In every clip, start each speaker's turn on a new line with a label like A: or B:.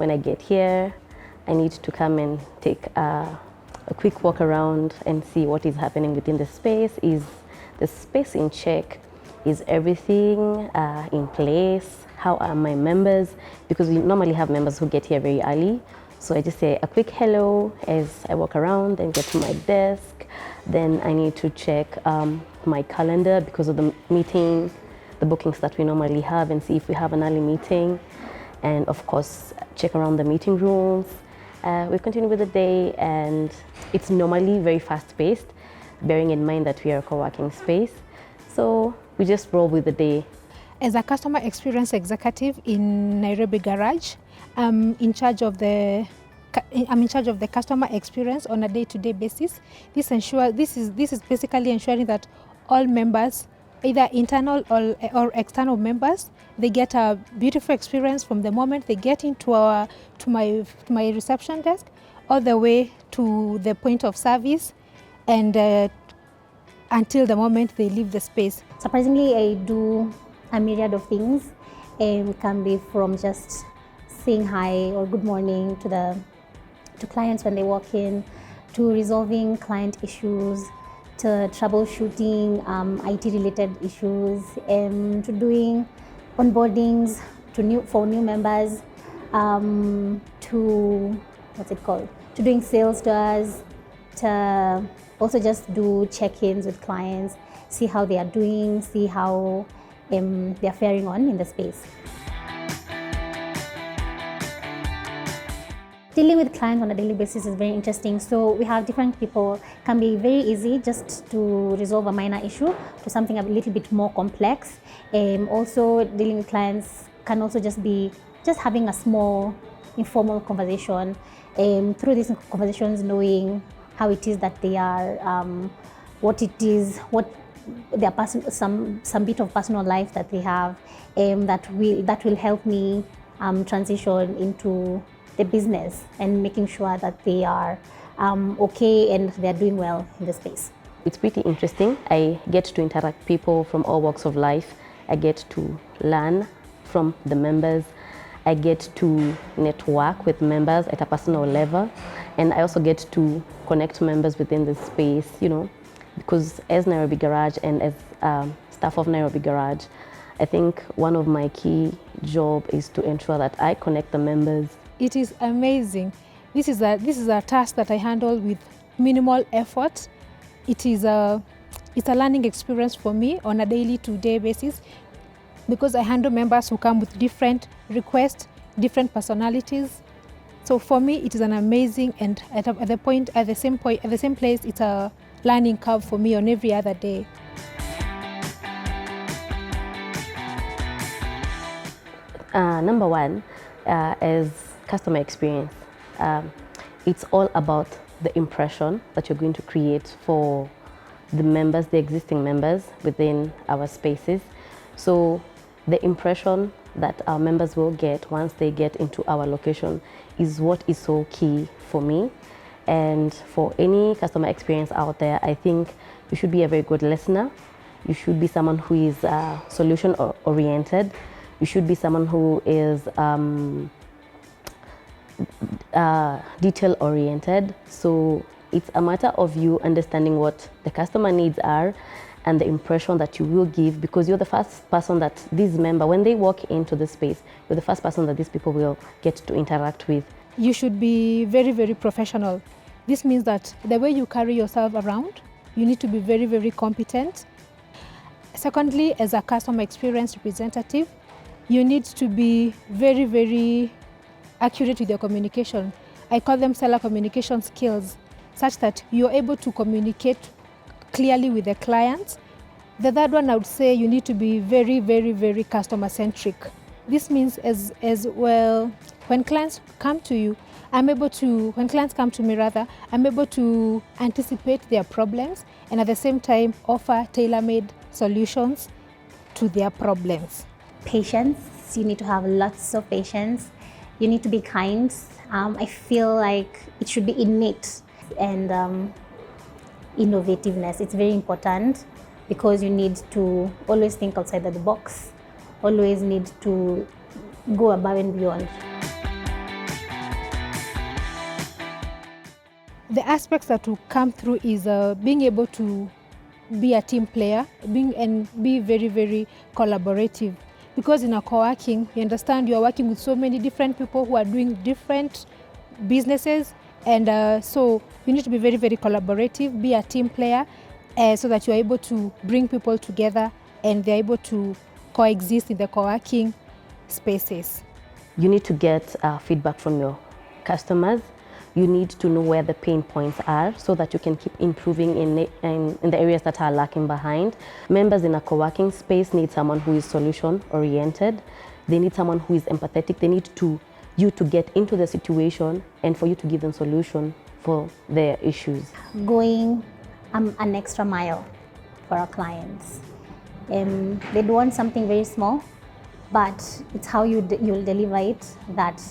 A: when I get here, I need to come and take a quick walk around and see what is happening within the space. Is the space in check? Is everything in place? How are my members? Because we normally have members who get here very early. So I just say a quick hello as I walk around and get to my desk. Then I need to check my calendar because of the meeting, the bookings that we normally have, and see if we have an early meeting. And of course, check around the meeting rooms. We continue with the day, and it's normally very fast-paced, bearing in mind that we are a co-working space. So we just roll with the day.
B: As a customer experience executive in Nairobi Garage, I'm in charge of the customer experience on a day-to-day basis. This is basically ensuring that all members, either internal or external members, they get a beautiful experience from the moment they get into my reception desk all the way to the point of service and until the moment they leave the space.
C: Surprisingly, I do a myriad of things. It can be from just saying hi or good morning to clients when they walk in, to resolving client issues, to troubleshooting IT-related issues, to doing onboardings for new members, to doing sales tours, to also just do check-ins with clients, see how they are doing, see how they are faring on in the space. Dealing with clients on a daily basis is very interesting. So we have different people. It can be very easy just to resolve a minor issue to something a little bit more complex. Also, dealing with clients can also just be having a small informal conversation. Through these conversations, knowing how it is that they are, what their some bit of personal life that they have, that will help me transition into the business and making sure that they are okay and they're doing well in the space.
A: It's pretty interesting. I get to interact with people from all walks of life. I get to learn from the members. I get to network with members at a personal level. And I also get to connect members within the space, because as Nairobi Garage and as staff of Nairobi Garage, I think one of my key job is to ensure that I connect the members.
B: It is amazing. This is a task that I handle with minimal effort. It's a learning experience for me on a day-to-day basis because I handle members who come with different requests, different personalities. So for me, it is an amazing, and at the same place, it's a learning curve for me on every other day.
A: Number one is customer experience. It's all about the impression that you're going to create for the members, the existing members within our spaces. So the impression that our members will get once they get into our location is what is so key for me. And for any customer experience out there, I think you should be a very good listener. You should be someone who is solution oriented. You should be someone who is detail oriented. So it's a matter of you understanding what the customer needs are and the impression that you will give, because you're the first person that these members, when they walk into the space, you're the first person that these people will get to interact with.
B: You should be very, very professional. This means that the way you carry yourself around, you need to be very, very competent. Secondly, as a customer experience representative, you need to be very, very accurate with your communication. I call them seller communication skills, such that you're able to communicate clearly with the clients. The third one, I would say you need to be very, very, very customer centric. This means as well, when clients come to you, when clients come to me rather, I'm able to anticipate their problems and at the same time offer tailor-made solutions to their problems.
C: Patience, you need to have lots of patience. You need to be kind. I feel like it should be innate, and innovativeness. It's very important because you need to always think outside the box, always need to go above and beyond.
B: The aspects that will come through is being able to be a team player, be very, very collaborative. Because in a co-working, you understand you are working with so many different people who are doing different businesses, and so you need to be very, very collaborative, be a team player, so that you are able to bring people together and they're able to coexist in the co-working spaces.
A: You need to get feedback from your customers. You need to know where the pain points are so that you can keep improving in the areas that are lacking behind. Members in a co-working space need someone who is solution-oriented. They need someone who is empathetic. They need you to get into the situation and for you to give them solution for their issues.
C: Going an extra mile for our clients. They want something very small, but it's how you'll deliver it that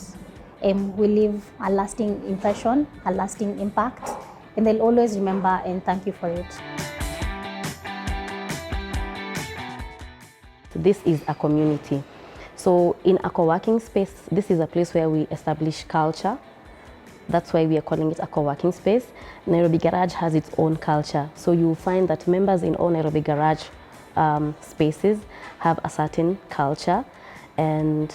C: will leave a lasting impression, a lasting impact, and they'll always remember and thank you for it.
A: This is a community. So in a co-working space, this is a place where we establish culture. That's why we are calling it a co-working space. Nairobi Garage has its own culture. So you'll find that members in all Nairobi Garage spaces have a certain culture. And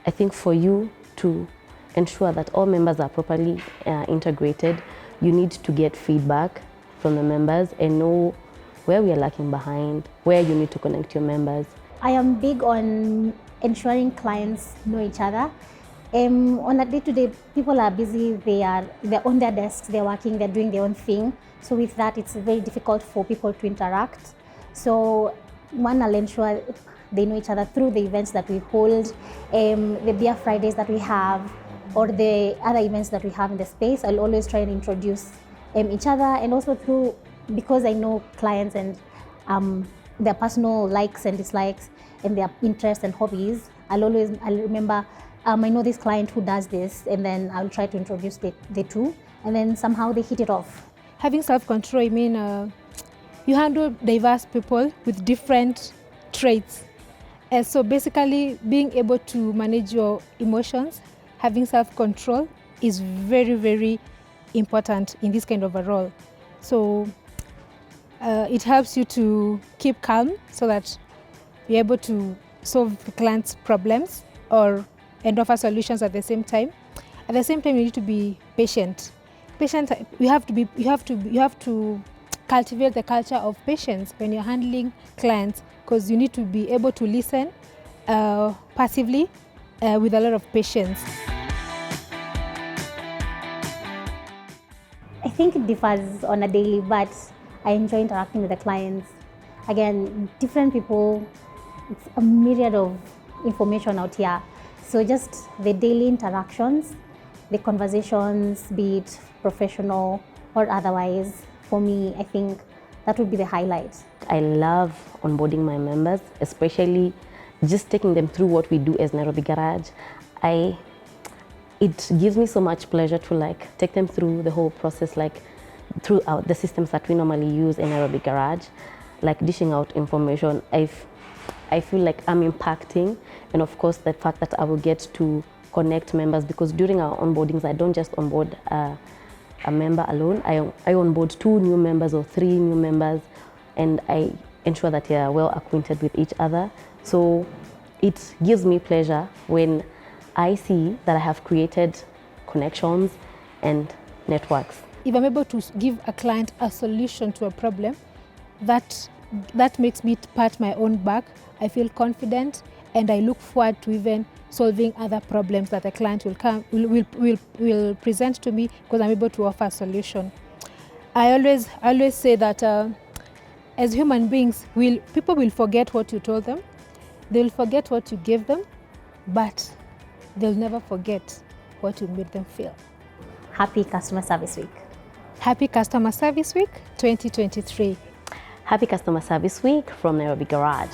A: I think for you to ensure that all members are properly integrated, you need to get feedback from the members and know where we are lacking behind, where you need to connect your members.
C: I am big on ensuring clients know each other. On a day-to-day, people are busy, they're on their desks, they're working, they're doing their own thing. So with that, it's very difficult for people to interact. So one, I'll ensure they know each other through the events that we hold, the beer Fridays that we have, or the other events that we have in the space. I'll always try and introduce each other, and also through, because I know clients and their personal likes and dislikes and their interests and hobbies, I'll remember, I know this client who does this, and then I'll try to introduce the two, and then somehow they hit it off.
B: Having self-control, I mean, you handle diverse people with different traits. And so basically being able to manage your emotions, having self-control is very, very important in this kind of a role. So it helps you to keep calm so that you're able to solve the client's problems and offer solutions at the same time. At the same time, you need to be patient. You have to cultivate the culture of patience when you're handling clients, because you need to be able to listen passively with a lot of patience.
C: I think it differs on a daily, but I enjoy interacting with the clients. Again, different people, it's a myriad of information out here. So just the daily interactions, the conversations, be it professional or otherwise, for me, I think that would be the highlight.
A: I love onboarding my members, especially just taking them through what we do as Nairobi Garage. It gives me so much pleasure to take them through the whole process, throughout the systems that we normally use in Nairobi Garage, dishing out information. I feel like I'm impacting, and of course the fact that I will get to connect members, because during our onboardings, I don't just onboard a member alone. I onboard 2 new members or 3 new members, and I ensure that they are well acquainted with each other. So it gives me pleasure when I see that I have created connections and networks.
B: If I'm able to give a client a solution to a problem, that makes me pat my own back. I feel confident, and I look forward to even solving other problems that the client will present to me, because I'm able to offer a solution. I always say that as human beings, people will forget what you told them, they'll forget what you gave them, but they'll never forget what you made them feel.
C: Happy Customer Service Week.
B: Happy Customer Service Week 2023.
A: Happy Customer Service Week from Nairobi Garage.